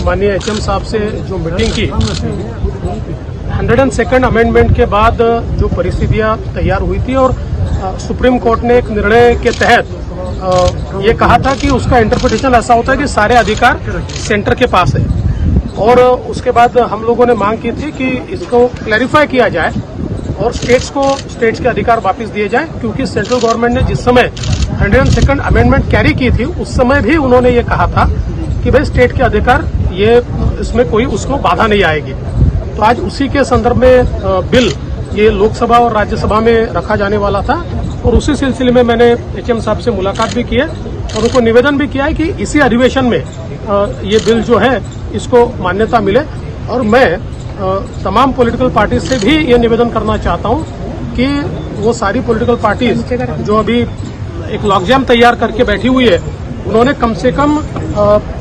माननीय एचएम साहब से जो मीटिंग की 102nd अमेंडमेंट के बाद जो परिस्थितियां तैयार हुई थी और सुप्रीम कोर्ट ने एक निर्णय के तहत ये कहा था कि उसका इंटरप्रिटेशन ऐसा होता है कि सारे अधिकार सेंटर के पास है। और उसके बाद हम लोगों ने मांग की थी कि इसको क्लैरिफाई किया जाए और स्टेट्स के अधिकार वापस दिए जाएं, क्योंकि सेंट्रल गवर्नमेंट ने जिस समय 102nd अमेंडमेंट कैरी की थी उस समय भी उन्होंने ये कहा था कि भाई स्टेट के अधिकार ये इसमें कोई उसको बाधा नहीं आएगी। तो आज उसी के संदर्भ में बिल ये लोकसभा और राज्यसभा में रखा जाने वाला था और उसी सिलसिले में मैंने एचएम साहब से मुलाकात भी की है और उनको निवेदन भी किया है कि इसी अधिवेशन में ये बिल जो है इसको मान्यता मिले। और मैं तमाम पॉलिटिकल पार्टी से भी ये निवेदन करना चाहता हूं कि वो सारी पॉलिटिकल पार्टीज जो अभी एक लॉकजैम तैयार करके बैठी हुई है, उन्होंने कम से कम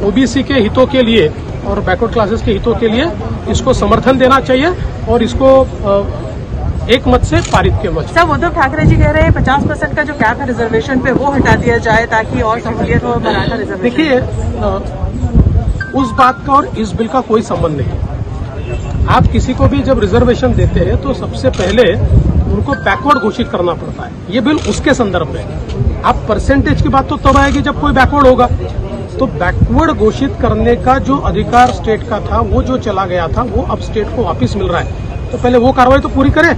ओबीसी के हितों के लिए और बैकवर्ड क्लासेस के हितों के लिए इसको समर्थन देना चाहिए और इसको एक मत से पारित किया जाए। सर, उद्धव ठाकरे जी कह रहे हैं 50% का जो कैप है रिजर्वेशन पे वो हटा दिया जाए ताकि और सहूलियत हो मराठा रिजर्वेशन। देखिए, उस बात का और इस बिल का कोई संबंध नहीं। आप किसी को भी जब रिजर्वेशन देते हैं तो सबसे पहले उनको बैकवर्ड घोषित करना पड़ता है। ये बिल उसके संदर्भ में। आप परसेंटेज की बात तो तब आएगी जब कोई बैकवर्ड होगा। तो बैकवर्ड घोषित करने का जो अधिकार स्टेट का था वो जो चला गया था वो अब स्टेट को वापस मिल रहा है, तो पहले वो कार्रवाई तो पूरी करें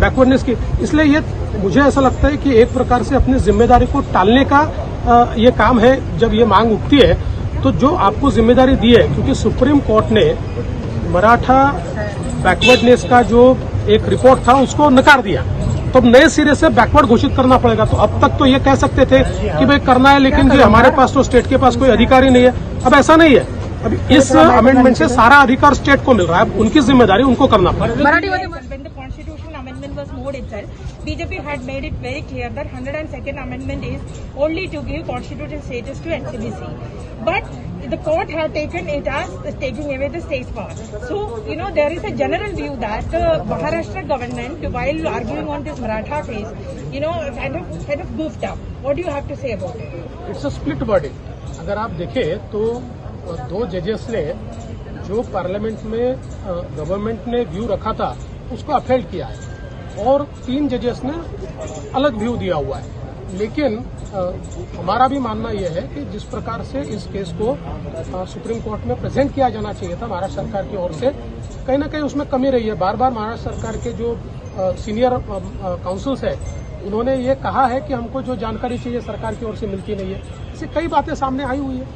बैकवर्डनेस की। इसलिए ये मुझे ऐसा लगता है कि एक प्रकार से अपनी जिम्मेदारी को टालने का ये काम है। जब ये मांग उठती है तो जो आपको जिम्मेदारी दी है, क्योंकि सुप्रीम कोर्ट ने मराठा बैकवर्डनेस का जो एक रिपोर्ट था उसको नकार दिया, तो अब नए सिरे से बैकवर्ड घोषित करना पड़ेगा। तो अब तक तो ये कह सकते थे कि भाई करना है, लेकिन जी हमारे पास तो स्टेट के पास कोई अधिकार ही नहीं है। अब ऐसा नहीं है। अब इस अमेंडमेंट से सारा अधिकार स्टेट को मिल रहा है, उनकी जिम्मेदारी उनको करना पड़ेगा। Was moved itself, BJP had made it very clear that 102nd amendment is only to give constitutional status to NCBC. But the court had taken it as taking away the state's power. So, there is a general view that the Maharashtra government, while arguing on this Maratha case, kind of goofed up. What do you have to say about it? It's a split verdict. अगर आप देखें तो दो जजेस ने जो parliament में government ने व्यू रखा था उसको अपहेल्ड किया है और 3 जजेस ने अलग व्यू दिया हुआ है। लेकिन हमारा भी मानना यह है कि जिस प्रकार से इस केस को सुप्रीम कोर्ट में प्रेजेंट किया जाना चाहिए था महाराष्ट्र सरकार की ओर से, कहीं ना कहीं उसमें कमी रही है। बार बार महाराष्ट्र सरकार के जो सीनियर काउंसिल्स है उन्होंने ये कहा है कि हमको जो जानकारी चाहिए सरकार की ओर से मिलती नहीं है। ऐसी कई बातें सामने आई हुई है।